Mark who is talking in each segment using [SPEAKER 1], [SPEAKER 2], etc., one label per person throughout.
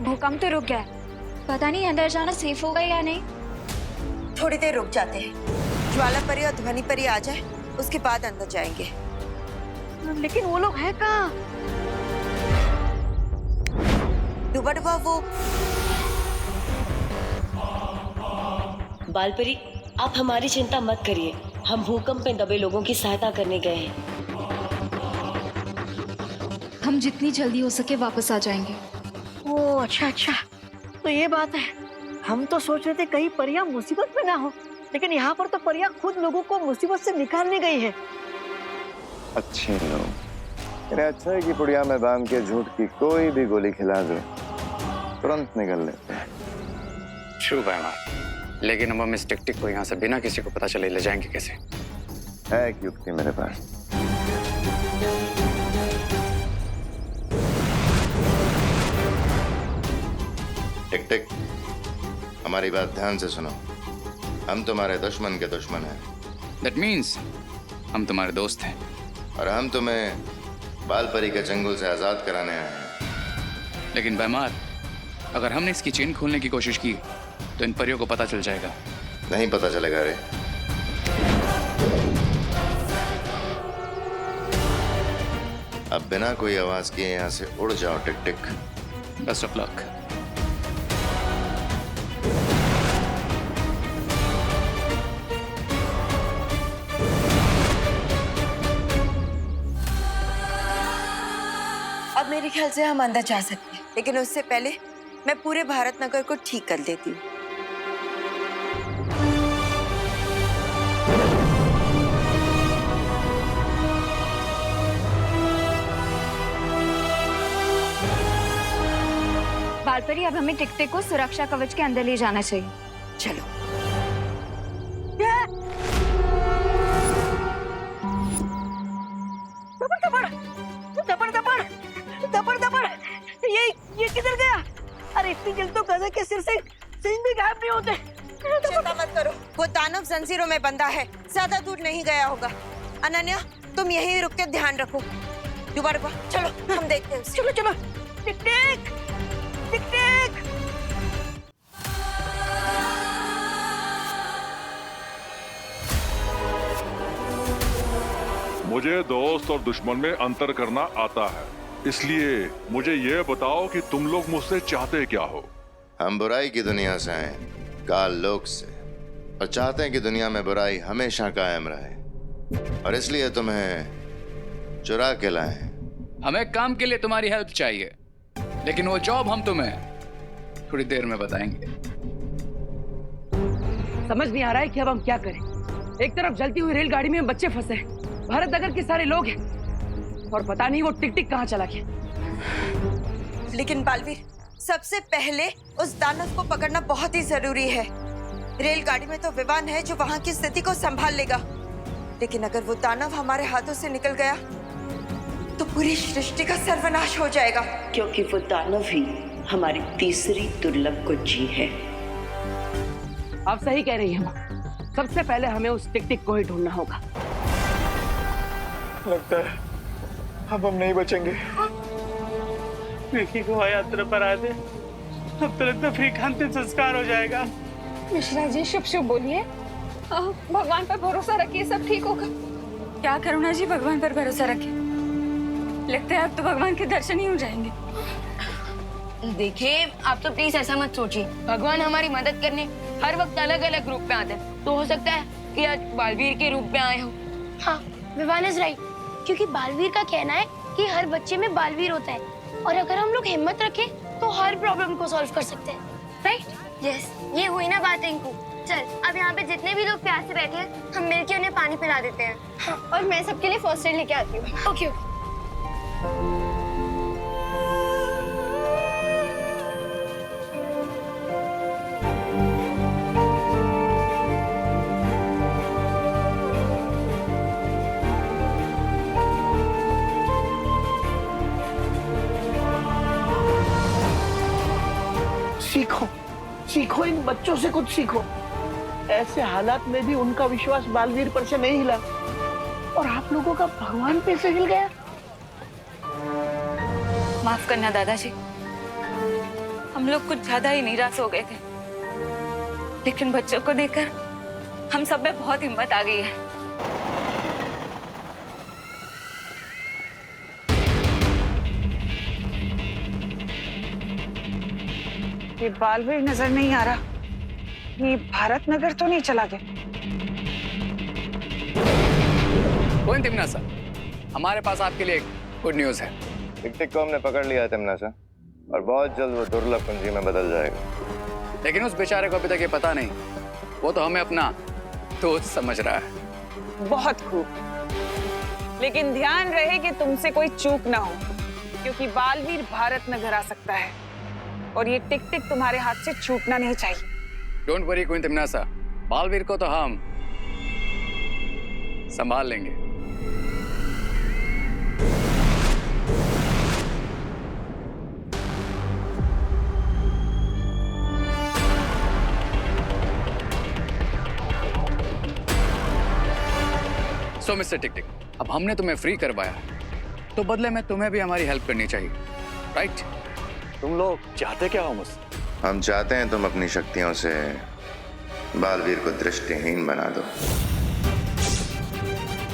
[SPEAKER 1] भूकंप तो रुक गया है, पता नहीं अंदर जाना सेफ होगा या नहीं।
[SPEAKER 2] थोड़ी देर रुक जाते हैं, ज्वाला परी और ध्वनि परी आ जाए, उसके बाद अंदर जाएंगे।
[SPEAKER 3] लेकिन वो लोग हैं कहाँ?
[SPEAKER 2] डूबा डूबा वो
[SPEAKER 4] बालपरी, आप हमारी चिंता मत करिए, हम भूकंप में दबे लोगों की सहायता करने गए हैं।
[SPEAKER 1] हम जितनी जल्दी हो सके वापस आ जाएंगे।
[SPEAKER 3] ओ अच्छा अच्छा, तो ये बात है। हम तो सोच रहे थे कहीं परियां मुसीबत में ना हो, लेकिन यहाँ पर तो परियां खुद लोगों को मुसीबत से निकालने गई है।
[SPEAKER 5] अच्छे लोग। इन्हें अच्छा है कि पुड़िया में बांध के झूठ की कोई भी गोली खिला दो, तुरंत निकल लेते हैं।
[SPEAKER 6] ट्रू बैमा, लेकिन हम इस टिक-टिक को यहाँ से बिना किसी को पता चले ले जाएंगे कैसे?
[SPEAKER 5] है एक युक्ति मेरे पास।
[SPEAKER 7] टिक टिक, हमारी बात ध्यान से सुनो। हम तुम्हारे दुश्मन के दुश्मन हैं।
[SPEAKER 6] That means हम तुम्हारे दोस्त हैं।
[SPEAKER 7] और हम तुम्हें बालपरी के चंगुल से आजाद कराने आए हैं।
[SPEAKER 6] लेकिन बैमार, अगर हमने इसकी चेन खोलने की कोशिश की तो इन परियों को पता चल जाएगा।
[SPEAKER 7] नहीं पता चलेगा रे। अब बिना कोई आवाज किए यहाँ से उड़ जाओ tick tick.
[SPEAKER 6] Best of luck.
[SPEAKER 2] अब मेरे ख्याल से हम अंदर जा सकते हैं, लेकिन उससे पहले मैं पूरे भारत नगर को ठीक कर देती हूँ।
[SPEAKER 1] बालपरी, अब हमें टिक-टिक को सुरक्षा कवच के अंदर ले जाना चाहिए।
[SPEAKER 2] चलो।
[SPEAKER 3] दबड़ दबड़, ये किधर गया? अरे इतनी जल्दी तो गधा के सिर से सिंह भी गायब नहीं होते।
[SPEAKER 2] चिंता मत करो, वो दानव जंजीरों में बंधा है, ज्यादा दूर नहीं गया होगा। अनन्या, तुम यहीं रुक के ध्यान रखो। दोबारा चलो, हम देखते हैं उसे।
[SPEAKER 3] चलो चलो, टिक टिक टिक टिक।
[SPEAKER 8] मुझे दोस्त और दुश्मन में अंतर करना आता है, इसलिए मुझे ये बताओ कि तुम लोग मुझसे चाहते क्या हो?
[SPEAKER 7] हम बुराई की दुनिया से आए, काल लोक से, और चाहते हैं कि दुनिया में बुराई हमेशा कायम रहे, और इसलिए तुम्हें चुरा के लाए हैं।
[SPEAKER 6] हमें काम के लिए तुम्हारी हेल्प चाहिए, लेकिन वो जॉब हम तुम्हें थोड़ी देर में बताएंगे।
[SPEAKER 3] समझ नहीं आ रहा है कि अब हम क्या करें। एक तरफ जलती हुई रेलगाड़ी में बच्चे फंसे हैं, भारत नगर के सारे लोग हैं, और पता नहीं वो टिक टिक कहाँ चला गया।
[SPEAKER 2] लेकिन बालवीर, सबसे पहले उस दानव को पकड़ना बहुत ही जरूरी है। रेलगाड़ी में तो विमान है जो वहाँ की स्थिति को संभाल लेगा, लेकिन अगर वो दानव हमारे हाथों से निकल गया तो पूरी सृष्टि का सर्वनाश हो जाएगा।
[SPEAKER 4] क्योंकि वो दानव ही हमारी तीसरी दुर्लभ कुंजी है।
[SPEAKER 3] आप सही कह रही हैं माँ, सबसे पहले हमें उस टिक टिक को ही ढूंढना होगा।
[SPEAKER 5] लगता है अब हम नहीं बचेंगे।
[SPEAKER 9] विकी को यात्रा पर आए थे, अब तो लगता फ्री का अंतिम संस्कार हो जाएगा।
[SPEAKER 1] मिश्रा जी, शुभ शुभ बोलिए। भगवान पर भरोसा रखिए, सब ठीक होगा। क्या करुणा जी, भगवान पर भरोसा रखिए। लगता है अब तो भगवान के दर्शन ही हो जाएंगे।
[SPEAKER 10] देखिए, आप तो प्लीज ऐसा मत सोचिए। भगवान हमारी मदद करने हर वक्त अलग अलग रूप में आते हैं, तो हो सकता है कि आज बालवीर के रूप में आए हो।
[SPEAKER 11] हाँ, विवान इज राइट, क्योंकि बालवीर का कहना है कि हर बच्चे में बालवीर होता है, और अगर हम लोग हिम्मत रखें तो हर प्रॉब्लम को सॉल्व कर सकते हैं, राइट?
[SPEAKER 10] यस, ये हुई ना बात इनको। चल, अब यहाँ पे जितने भी लोग प्यासे बैठे हैं, हम मिलके उन्हें पानी पिला देते हैं।
[SPEAKER 11] हाँ, और मैं सबके लिए फर्स्ट एड लेके आती हूँ। ओके।
[SPEAKER 3] सीखो, सीखो, इन बच्चों से कुछ सीखो। ऐसे हालात में भी उनका विश्वास बालवीर पर से नहीं हिला, और आप लोगों का भगवान पे से हिल गया।
[SPEAKER 1] माफ करना दादाजी, हम लोग कुछ ज्यादा ही निराश हो गए थे, लेकिन बच्चों को देखकर हम सब में बहुत हिम्मत आ गई है।
[SPEAKER 12] ये बालवीर नजर नहीं आ रहा। ये भारत नगर तो नहीं चला गया?
[SPEAKER 6] कौन तिमनासा, हमारे पास आपके लिए एक गुड न्यूज है।
[SPEAKER 5] टिक-टिक को हमने पकड़ लिया है तिमनासा, और बहुत जल्द वो दुर्लभ कुंजी में बदल जाएगा।
[SPEAKER 6] लेकिन उस बेचारे को अभी तक ये पता नहीं, वो तो हमें अपना दोस्त समझ रहा है।
[SPEAKER 12] बहुत खूब, लेकिन ध्यान रहे कि तुमसे कोई चूक ना हो, क्योंकि बालवीर भारत नगर आ सकता है और ये टिक-टिक तुम्हारे हाथ से छूटना नहीं चाहिए।
[SPEAKER 6] डोंट वरी क्वीन तिमनासा, बालवीर को तो हम संभाल लेंगे। सो मिस्टर टिक-टिक, अब हमने तुम्हें फ्री करवाया, तो बदले में तुम्हें भी हमारी हेल्प करनी चाहिए, राइट?
[SPEAKER 13] तुम लोग चाहते क्या हो मुझसे?
[SPEAKER 7] हम चाहते हैं तुम अपनी शक्तियों से बालवीर को दृष्टिहीन बना दो,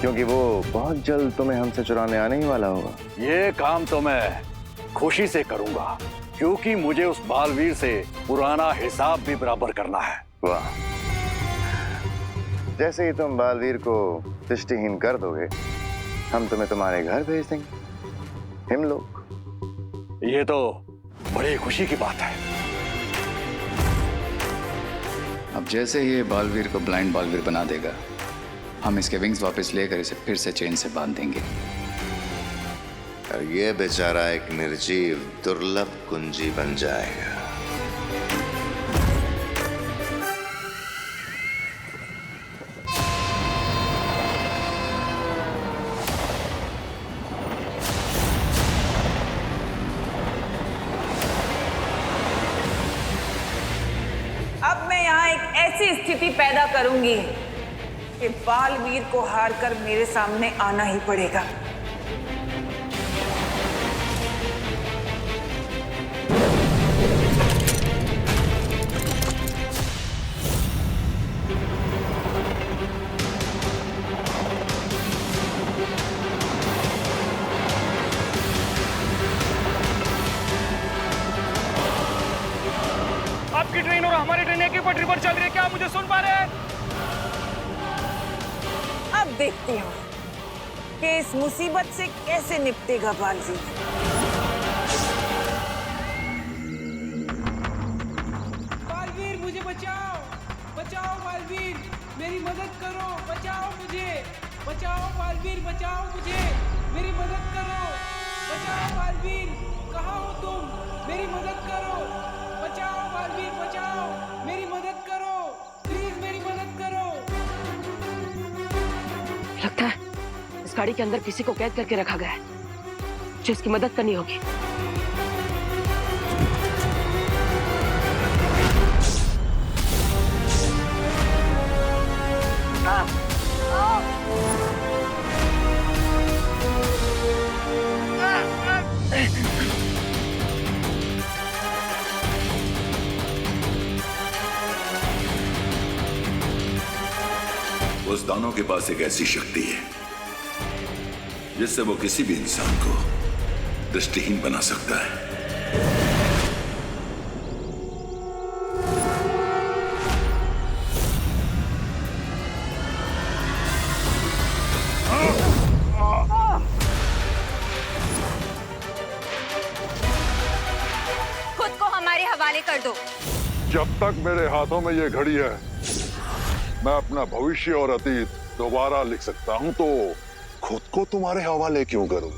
[SPEAKER 5] क्योंकि वो बहुत जल्द तुम्हें हमसे चुराने आने ही वाला होगा।
[SPEAKER 13] ये काम तो मैं खुशी से करूंगा, क्योंकि मुझे उस बालवीर से पुराना हिसाब भी बराबर करना है।
[SPEAKER 5] वाह, जैसे ही तुम बालवीर को दृष्टिहीन कर दोगे, हम तुम्हें तुम्हारे घर भेज देंगे। हम लोग।
[SPEAKER 13] ये तो बड़ी खुशी की बात है।
[SPEAKER 6] अब जैसे ही ये बालवीर को ब्लाइंड बालवीर बना देगा, हम इसके विंग्स वापस लेकर इसे फिर से चेन से बांध देंगे।
[SPEAKER 7] और ये बेचारा एक निर्जीव दुर्लभ कुंजी बन जाएगा।
[SPEAKER 12] अब मैं यहाँ एक ऐसी स्थिति पैदा करूंगी कि बालवीर को हारकर मेरे सामने आना ही पड़ेगा।
[SPEAKER 9] आपकी ट्रेन और हमारी ट्रेन एक ही पटरी पर चल रही है, क्या आप मुझे सुन पा रहे हैं?
[SPEAKER 12] अब देखती हूँ कि इस मुसीबत से कैसे निपटेगा बालवीर।
[SPEAKER 9] बालवीर मुझे बचाओ, बचाओ बालवीर, मेरी मदद करो, बचाओ मुझे, बचाओ बालवीर, बचाओ मुझे, मेरी मदद करो, बचाओ बालवीर, कहाँ हो तुम? मेरी मदद करो, बचाओ बालवीर, बचाओ, मेरी मदद करो, प्लीज मेरी मदद करो।
[SPEAKER 10] लगता है इस गाड़ी के अंदर किसी को कैद करके रखा गया है, जिसकी मदद करनी होगी।
[SPEAKER 14] उस दानव के पास एक ऐसी शक्ति है जिससे वो किसी भी इंसान को दृष्टिहीन बना सकता है।
[SPEAKER 1] खुद को हमारे हवाले कर दो।
[SPEAKER 8] जब तक मेरे हाथों में ये घड़ी है, मैं अपना भविष्य और अतीत दोबारा लिख सकता हूं, तो खुद को तुम्हारे हवाले क्यों करूं?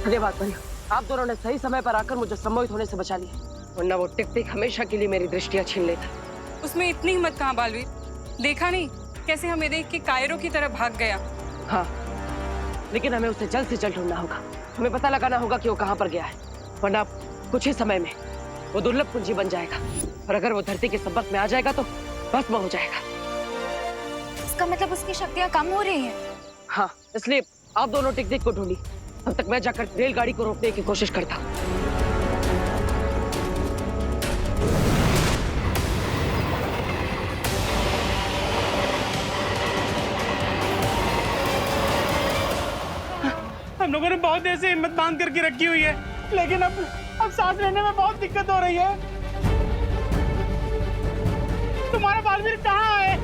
[SPEAKER 10] धन्यवाद भैया, आप दोनों ने सही समय पर आकर मुझे सम्मोहित होने से बचा लिया, वरना वो टिक-टिक हमेशा के लिए मेरी दृष्टियां छीन लेता।
[SPEAKER 1] उसमें इतनी हिम्मत कहाँ बालवीर, देखा नहीं
[SPEAKER 12] कैसे हमें देख के कायरो की तरह भाग गया।
[SPEAKER 15] हाँ, लेकिन हमें उसे जल्द से जल्द ढूंढना होगा। हमें पता लगाना होगा कि वो कहाँ पर गया है, वरना कुछ ही समय में वो दुर्लभ पूंजी बन जाएगा और अगर वो धरती के संपर्क में आ जाएगा तो भस्म हो जाएगा।
[SPEAKER 1] इसका मतलब उसकी शक्तियाँ कम हो रही हैं।
[SPEAKER 15] हाँ, इसलिए आप दोनों टिक-टिक को ढूंढी, तब तक मैं जाकर रेलगाड़ी को रोकने की कोशिश करता हूँ।
[SPEAKER 9] हम लोगों ने बहुत देर से हिम्मत बांध करके रखी हुई है, लेकिन अब सांस लेने में बहुत दिक्कत हो रही है। तुम्हारा बालवीर कहाँ है?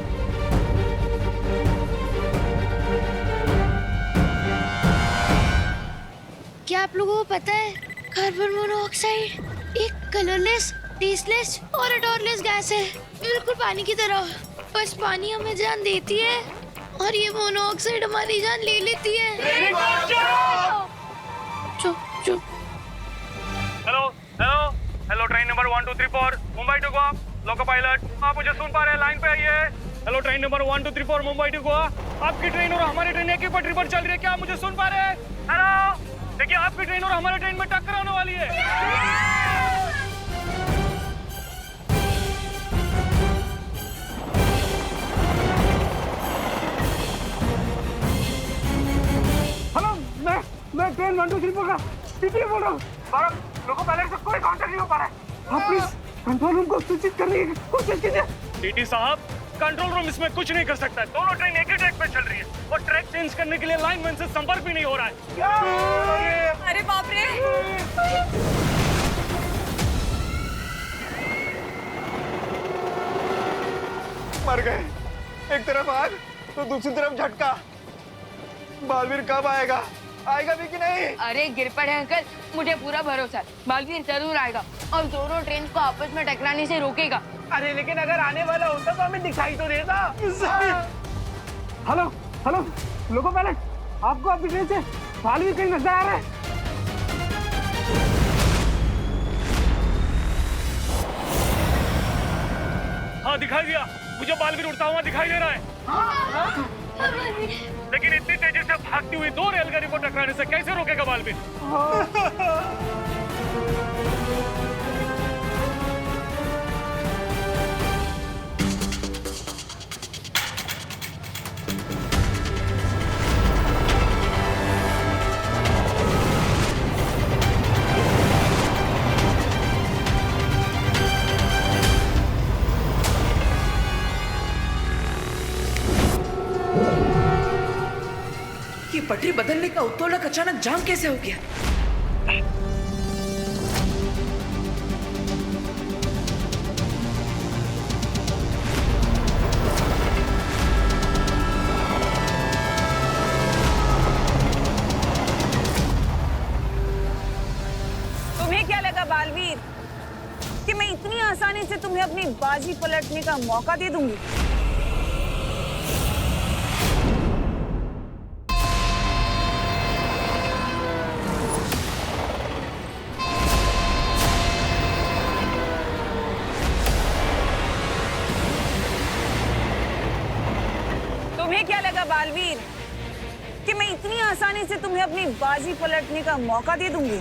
[SPEAKER 11] क्या आप लोगों को पता है कार्बन मोनोऑक्साइड एक कलरलेस, टेस्टलेस और odorless गैस है, बिल्कुल पानी की तरह। बस पानी हमें जान देती है और ये मोनोऑक्साइड हमारी जान ले लेती है। चुप चुप।
[SPEAKER 9] Hello hello hello, train number 1234 Mumbai to Goa, loco pilot, आप मुझे सुन पा रहे हैं? लाइन पे आइए। Hello, train number 1234 Mumbai to Goa, आपकी ट्रेन और हमारी ट्रेन एक ही पटरी पर चल रही है, क्या आप मुझे सुन पा रहे हैं? हेलो, देखिए आपकी ट्रेन और हमारी ट्रेन में टक्कर होने वाली है। हेलो, मैं ट्रेन 1234 का टीटी बोल रहा हूँ। लोगों पायलट से कोई कांटेक्ट नहीं हो पा रहा है। आप प्लीज कंट्रोल रूम को सूचित करने की कोशिश कीजिए। टीटी साहब, कंट्रोल रूम इसमें कुछ नहीं कर सकता है। दोनों ट्रेन एक ही ट्रैक पे चल रही है और ट्रैक चेंज करने के लिए लाइनमैन से संपर्क भी नहीं हो रहा है।
[SPEAKER 1] अरे बाप रे!
[SPEAKER 3] मर गए। एक तरफ आग तो दूसरी तरफ झटका। बालवीर कब आएगा? आएगा भी कि नहीं?
[SPEAKER 10] अरे गिर पड़े अंकल, मुझे पूरा भरोसा है बालवीर जरूर आएगा और दोनों ट्रेन को आपस में टकराने से रोकेगा।
[SPEAKER 9] अरे लेकिन अगर आने वाला होता तो हमें दिखाई तो देता। हेलो हेलो, लोको पायलट, आपको आपकी ट्रेन से बालवीर कहीं नजर आ रहा है? हाँ, दिखाई दिया मुझे, बालवीर उड़ता हुआ दिखाई दे रहा है। लेकिन इतनी तेजी से भागती हुई दो रेलगाड़ी को टकराने से कैसे रोकेगा बालवीर?
[SPEAKER 15] ये पटरी बदलने का उत्तोलक अचानक जाम कैसे हो गया?
[SPEAKER 12] तुम्हें क्या लगा बालवीर कि मैं इतनी आसानी से तुम्हें अपनी बाजी पलटने का मौका दे दूंगी? तुम्हें क्या लगा बालवीर कि मैं इतनी आसानी से तुम्हें अपनी बाजी पलटने का मौका दे दूंगी?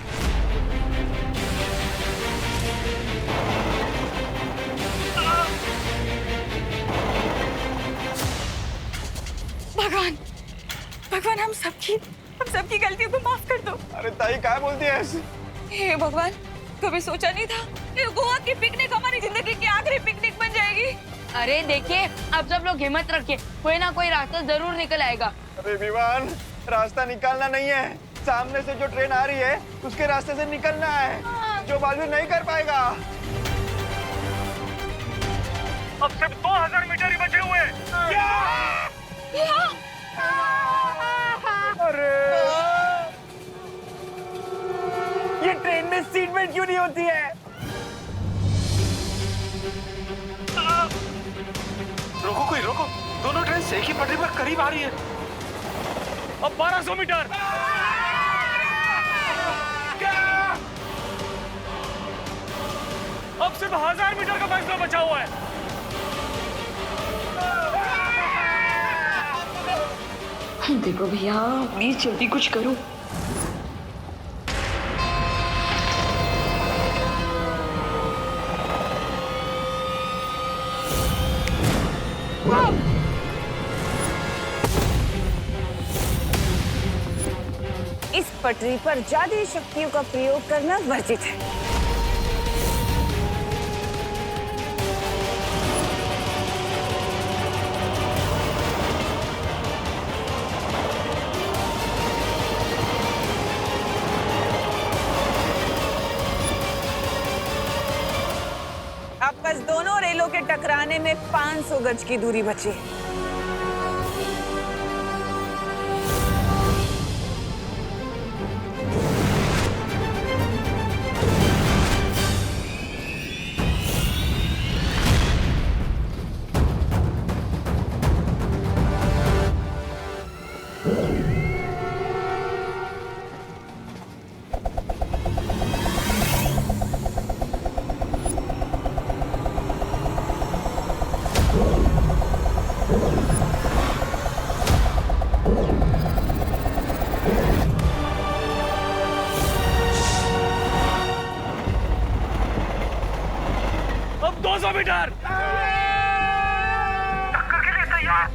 [SPEAKER 1] भगवान, भगवान, हम सबकी गलतियों को माफ कर दो।
[SPEAKER 3] अरे ताई क्या बोलती है ऐसे?
[SPEAKER 1] हे भगवान, कभी सोचा नहीं था ये गोवा की पिकनिक हमारी जिंदगी की आखिरी पिकनिक बन जाएगी।
[SPEAKER 10] अरे देखिए, अब सब लोग हिम्मत रखिए, कोई ना कोई रास्ता जरूर निकल आएगा।
[SPEAKER 3] अरे विवान, रास्ता निकालना नहीं है, सामने से जो ट्रेन आ रही है उसके रास्ते से निकलना है, जो बालवीर नहीं कर पाएगा।
[SPEAKER 9] अब सिर्फ 2000 मीटर ही बचे हुए हैं।
[SPEAKER 3] अरे
[SPEAKER 9] ये ट्रेन में सीट बेल्ट क्यों नहीं होती है? रोको, कोई रोको, दोनों ट्रेन से एक ही पटरी पर करीब आ रही है। अब 1200 मीटर। अब सिर्फ 1000 मीटर का फैसला बचा हुआ है।
[SPEAKER 4] देखो भैया, प्लीज जल्दी कुछ करो।
[SPEAKER 12] इस पटरी पर जादुई शक्तियों का प्रयोग करना वर्जित है। अब बस दोनों रेलों के टकराने में 500 गज की दूरी बची।
[SPEAKER 13] अब 200 मीटर। टक्कर के लिए तैयार।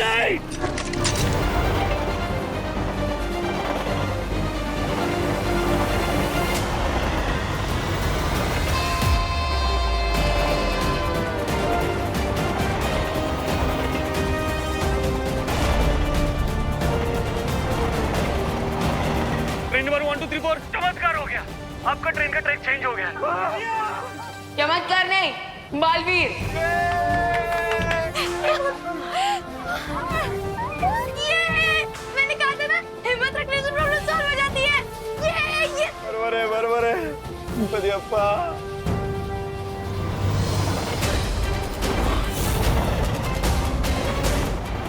[SPEAKER 13] नहीं। ट्रेन नंबर 1 2 3 4 चमत्कार हो गया। आपका ट्रेन का ट्रैक चेंज हो गया।
[SPEAKER 10] चमत्कार नहीं, बालवीर।
[SPEAKER 11] मैंने कहा था ना, हिम्मत रखने से प्रॉब्लम सॉल्व हो जाती है। ये
[SPEAKER 5] बरोबर है बलियप्पा।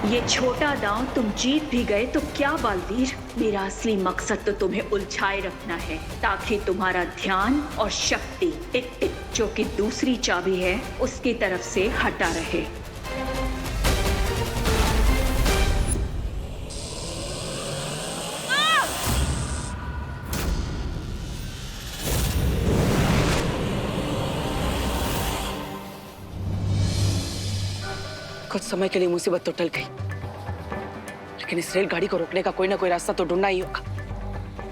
[SPEAKER 16] ये छोटा दांव तुम जीत भी गए तो क्या बालवीर, मेरा असली मकसद तो तुम्हें उलझाए रखना है ताकि तुम्हारा ध्यान और शक्ति टिक टिक जो कि दूसरी चाबी है उसकी तरफ से हटा रहे।
[SPEAKER 15] कुछ समय के लिए मुसीबत तो टल गई, लेकिन इस रेलगाड़ी को रोकने का कोई ना कोई रास्ता तो ढूंढना ही होगा,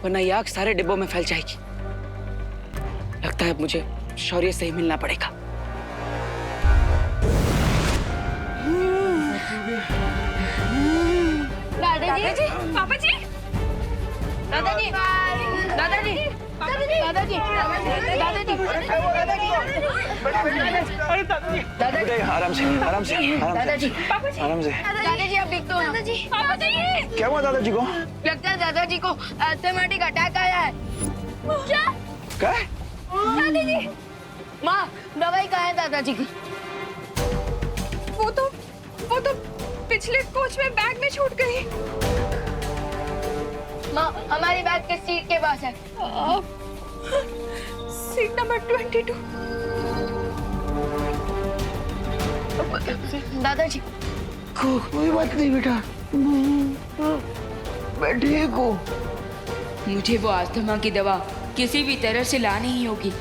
[SPEAKER 15] वरना ये आग सारे डिब्बों में फैल जाएगी। लगता है अब मुझे शौर्य से ही मिलना पड़ेगा।
[SPEAKER 11] दादाजी, पापा जी, दादाजी, दादाजी, दादाजी, दादाजी,
[SPEAKER 3] दादाजी, आराम से आराम से
[SPEAKER 11] दादाजी,
[SPEAKER 3] आराम से।
[SPEAKER 11] दादाजी आप देख तो दादाजी, पापा जी,
[SPEAKER 3] क्या हुआ दादाजी को?
[SPEAKER 11] लगता है दादाजी को एस्थमाटिक अटैक आया है। क्या?
[SPEAKER 3] क्या?
[SPEAKER 11] दादाजी, माँ दवाई कहाँ है दादाजी की?
[SPEAKER 1] वो तो पिछले कोच में बैग में छूट गई।
[SPEAKER 11] माँ हमारी बैग के सीट के पास है।
[SPEAKER 1] Seat number 22।
[SPEAKER 11] दादाजी
[SPEAKER 3] कोई बात नहीं बेटा, मैं ठीक हूँ।
[SPEAKER 10] मुझे वो अस्थमा की दवा किसी भी तरह से लानी ही होगी।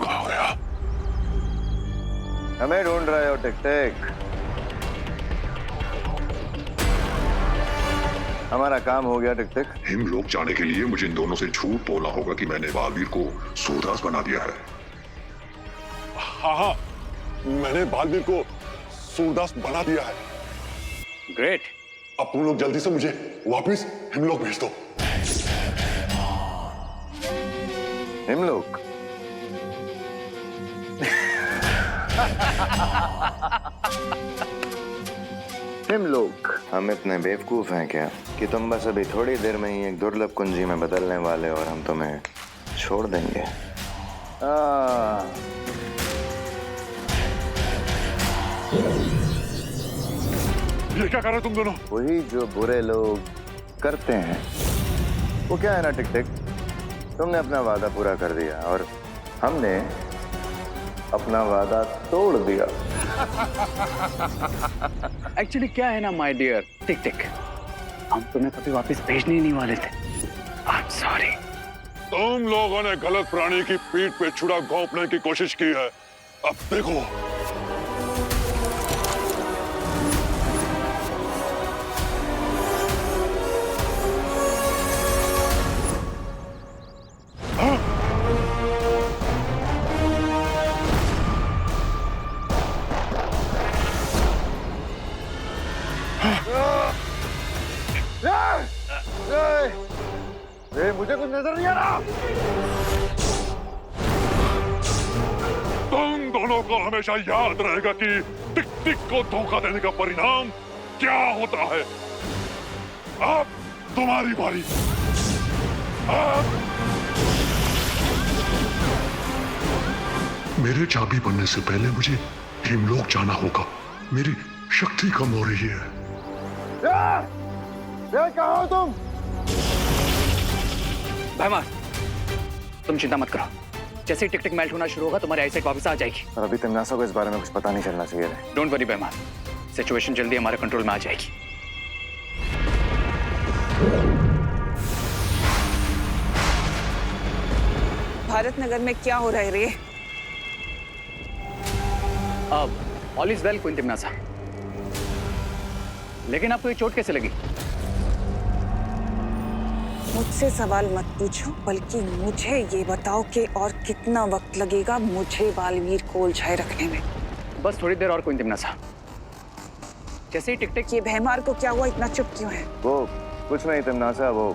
[SPEAKER 8] कहाँ गया?
[SPEAKER 5] हमें ढूंढ रहे हो टिक टिक? हमारा काम हो गया टिक टिक।
[SPEAKER 8] हिमलोक जाने के लिए मुझे इन दोनों से झूठ बोलना होगा कि मैंने बालवीर को सूरदास बना दिया है। हाँ, मैंने बालवीर को सूरदास बना दिया है।
[SPEAKER 13] ग्रेट।
[SPEAKER 8] अब तुम लोग जल्दी से मुझे वापस हिमलोक भेज दो।
[SPEAKER 5] हिमलोक? हिम लोग, हम इतने बेवकूफ हैं क्या कि तुम बस अभी थोड़ी देर में ही एक दुर्लभ कुंजी में बदलने वाले और हम तुम्हें छोड़ देंगे।
[SPEAKER 8] ये क्या कर रहे तुम दोनों?
[SPEAKER 5] वही जो बुरे लोग करते हैं। वो क्या है ना टिक टिक, तुमने अपना वादा पूरा कर दिया और हमने अपना वादा तोड़ दिया।
[SPEAKER 6] एक्चुअली क्या है ना माय डियर टिक टिक, हम तुम्हें कभी वापस भेजने ही नहीं वाले थे। I am sorry.
[SPEAKER 8] तुम लोगों ने गलत प्राणी की पीठ पे छुरा घोंपने की कोशिश की है। अब देखो।
[SPEAKER 5] मुझे कुछ नजर नहीं आ रहा।
[SPEAKER 8] तुम दोनों को हमेशा याद रहेगा कि टिक टिक को धोखा देने का परिणाम क्या होता है। अब तुम्हारी बारी।
[SPEAKER 17] मेरे चाबी बनने से पहले मुझे हिमलोक जाना होगा। मेरी शक्ति कम हो रही है।
[SPEAKER 5] कहाँ हो तुम?
[SPEAKER 6] भाईमा, तुम चिंता मत करो, जैसे ही टिक टिक मेल्ट होना शुरू होगा तुम्हारी आईसाइट वापस आ जाएगी।
[SPEAKER 5] और अभी तमन्ना को इस बारे में कुछ पता नहीं चलना चाहिए।
[SPEAKER 6] डोंट वरी भाईमा, सिचुएशन जल्दी हमारे कंट्रोल में आ जाएगी।
[SPEAKER 12] भारत नगर में क्या हो रहा है रे?
[SPEAKER 6] अब ऑल इज वेल क्वीन तिमनासा, लेकिन आपको ये चोट कैसे लगी?
[SPEAKER 12] मुझसे सवाल मत पूछो, बल्कि मुझे ये बताओ कि और कितना वक्त लगेगा मुझे बालवीर को उलझाए रखने में।
[SPEAKER 6] बस थोड़ी देर और क्वीन तिमनासा। जैसे ही टिक टिक।
[SPEAKER 12] ये भैमार को क्या हुआ, इतना चुप क्यों है?
[SPEAKER 5] वो कुछ नहीं तिमनासा, वो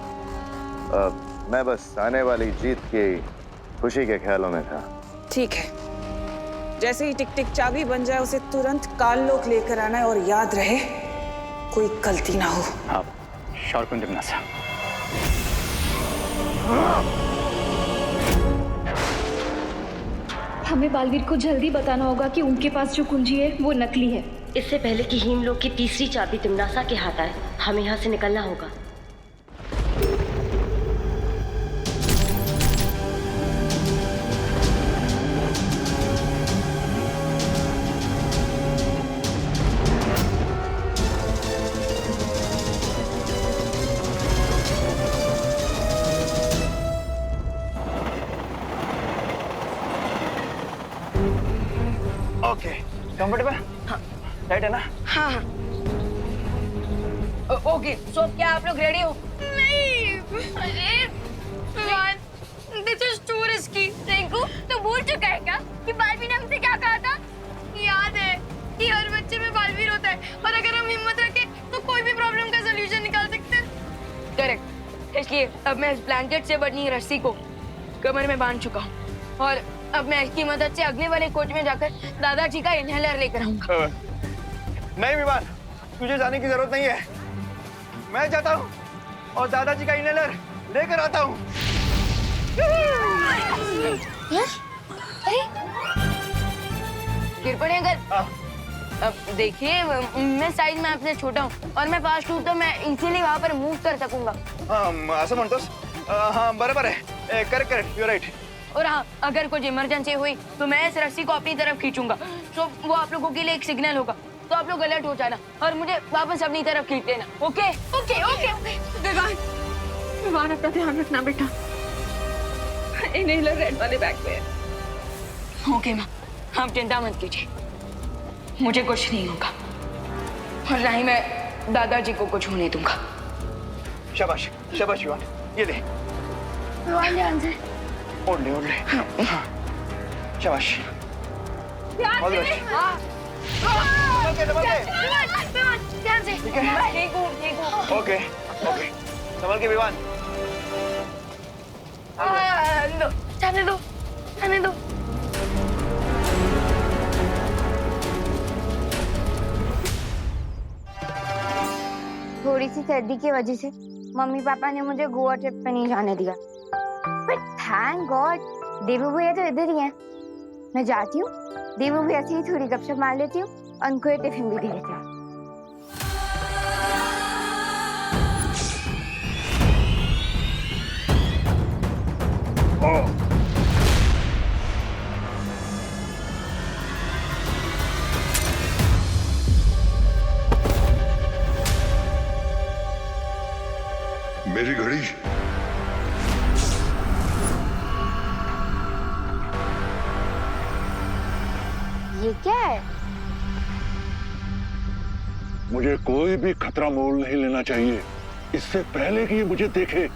[SPEAKER 5] मैं बस आने वाली जीत की खुशी के ख्यालों में था।
[SPEAKER 12] ठीक है, जैसे ही टिक टिक चाबी बन जाए उसे तुरंत काललोक लेकर आना है और याद रहे कोई गलती ना हो।
[SPEAKER 6] हाँ, श्योर क्वीन तिमनासा।
[SPEAKER 16] हमें बालवीर को जल्दी बताना होगा कि उनके पास जो कुंजी है वो नकली है।
[SPEAKER 4] इससे पहले कि हिमलोक की तीसरी चाबी तिमनासा के हाथ आए, हमें यहाँ से निकलना होगा।
[SPEAKER 3] Okay, comfortable? हाँ, राइट है ना?
[SPEAKER 10] हाँ हाँ। ओके, सो क्या आप लोग रेडी हो?
[SPEAKER 11] नहीं, अरे Vivaan, this is too risky. देखो, तो भूल चुका है क्या कि बालवीर ने हमसे क्या कहा था? याद है कि हर बच्चे में बालवीर होता है और अगर हम हिम्मत रखें तो कोई भी प्रॉब्लम का सलूशन निकाल सकते हैं।
[SPEAKER 10] करेक्ट, इसलिए अब मैं इस ब्लैंकेट से बनी रस्सी को कमर में बांध चुका हूँ और अब मैं इसकी मदद से अगले वाले कोच में जाकर दादाजी का इनहेलर लेकर आऊंगा।
[SPEAKER 3] नहीं विवान, तुझे जाने की जरूरत नहीं है। मैं जाता हूँ और दादाजी का इनहेलर लेकर आता हूँ।
[SPEAKER 10] कृपया अगर अब देखिए, मैं साइज में आपसे छोटा हूँ और मैं फास्ट हूँ तो मैं इजीली वहाँ पर मूव कर सकूंगा।
[SPEAKER 3] हाँ, असं म्हणतोस? हाँ, बराबर है। Correct, you right.
[SPEAKER 10] और हाँ, अगर कुछ इमरजेंसी हुई तो मैं इस रस्सी को अपनी तरफ खींचूंगा, तो वो आप लोगों के लिए एक सिग्नल होगा, तो आप लोग अलर्ट हो जाना और मुझे वापस अपनी तरफ खींच लेना। Okay
[SPEAKER 11] okay okay okay.
[SPEAKER 1] Vivaan अपना ध्यान रखना बेटा, इनहेलर रेड वाले बैग में है।
[SPEAKER 10] ओके माँ, आप चिंता मत कीजिए, मुझे कुछ नहीं होगा और ना ही मैं दादाजी को कुछ होने दूंगा।
[SPEAKER 3] शाबाश शाबाश विवान, ये ले।
[SPEAKER 11] विवान ध्यान से।
[SPEAKER 3] ओढ़ ले। हाँ, शाबाश।
[SPEAKER 11] ध्यान से। ध्यान से।
[SPEAKER 3] ठीक है?
[SPEAKER 10] ठीक हूँ।
[SPEAKER 3] ओके, संभल के विवान।
[SPEAKER 11] जाने दो। थोड़ी सी सर्दी की वजह से मम्मी पापा ने मुझे गोवा ट्रिप पे नहीं जाने दिया, बट थैंक गॉड देवू भैया तो इधर ही हैं। मैं जाती हूँ, देवू भैया से ही थोड़ी गपशप मार लेती हूँ और उनको ये टिफिन भी दे देती हूँ।
[SPEAKER 17] मेरी घड़ी।
[SPEAKER 11] ये क्या है?
[SPEAKER 8] मुझे कोई भी खतरा मोल नहीं लेना चाहिए इससे पहले कि ये मुझे देखे।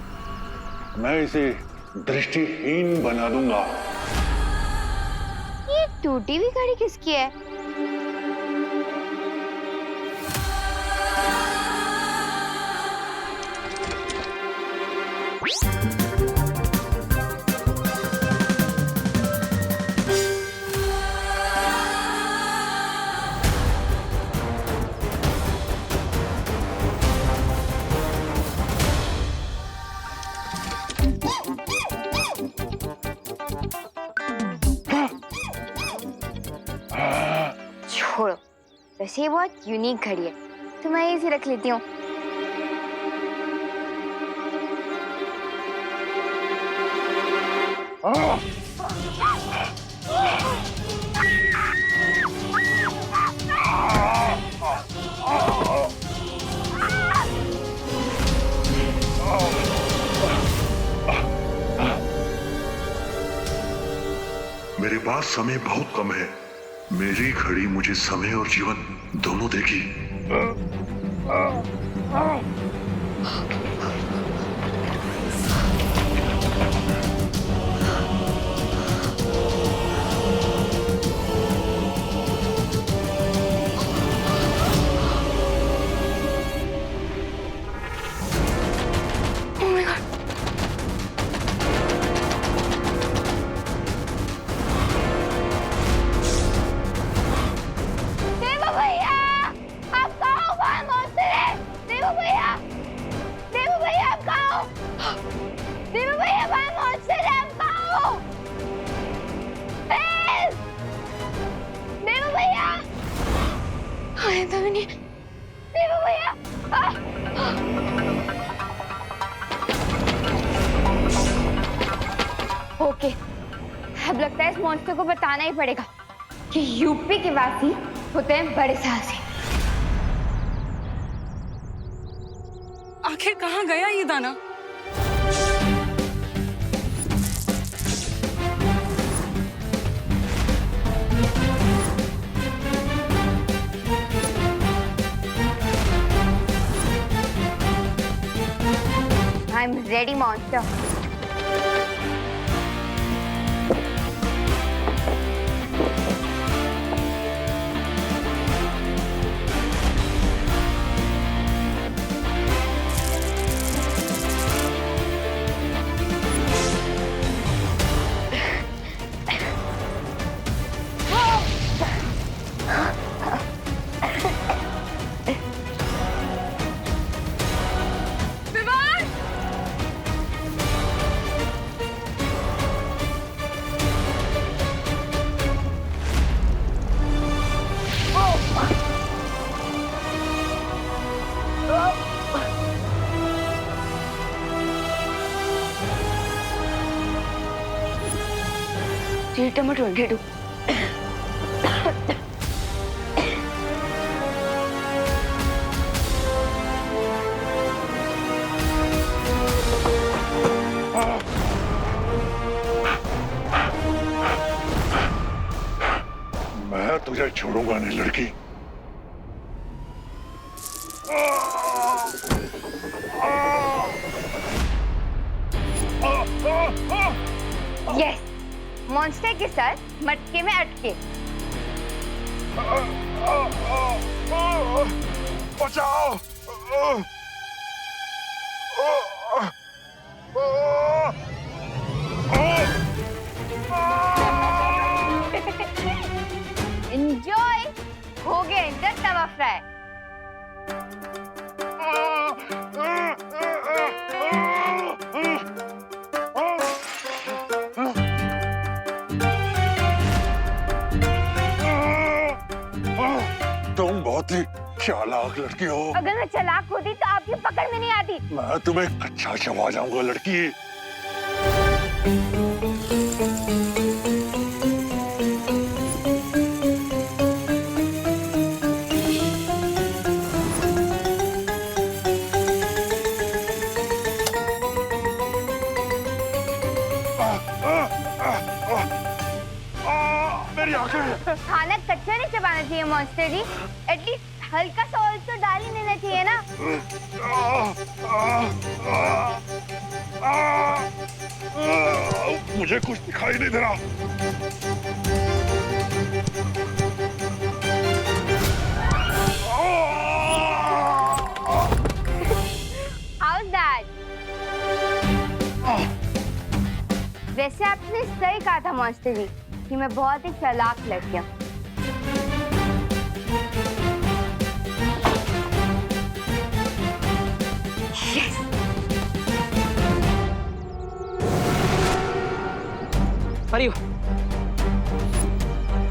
[SPEAKER 8] मैं इसे दृष्टिहीन बना दूंगा।
[SPEAKER 11] ये टूटी हुई घड़ी किसकी है? छोड़ो, वैसे ये बहुत यूनिक घड़ी है तो मैं इसे रख लेती हूँ।
[SPEAKER 17] मेरे पास समय बहुत कम है। मेरी घड़ी मुझे समय और जीवन दोनों देगी। ओके, अब लगता है इस मॉन्स्टर को बताना ही पड़ेगा कि यूपी के वासी होते हैं बड़े साहसी।
[SPEAKER 1] आखिर कहाँ गया ये दाना?
[SPEAKER 11] I'm ready, monster. टमाटो ढेडू
[SPEAKER 8] मैं तुझे छोड़ूंगा नहीं लड़की।
[SPEAKER 11] यस, मॉन्स्टर के साथ मटके में अटके।
[SPEAKER 8] बचाओ!
[SPEAKER 11] एंजॉय, हो गया इधर तवा फ्राई।
[SPEAKER 8] चालाक लड़की हो।
[SPEAKER 17] अगर मैं चालाक होती तो आपकी पकड़ में नहीं आती।
[SPEAKER 8] मैं तुम्हें कच्चा चबा जाऊंगा लड़की। मेरी आंखें।
[SPEAKER 17] खाना कच्चा नहीं चबाना चाहिए मॉन्स्टर जी, एटलीस्ट हल्का सा ऑयल तो डाल ही देना चाहिए ना।
[SPEAKER 8] मुझे कुछ दिखाई नहीं दे रहा।
[SPEAKER 17] How's that? वैसे आपने सही कहा था मॉन्स्टर जी कि मैं बहुत ही चालाक लड़की हूँ।
[SPEAKER 15] परियो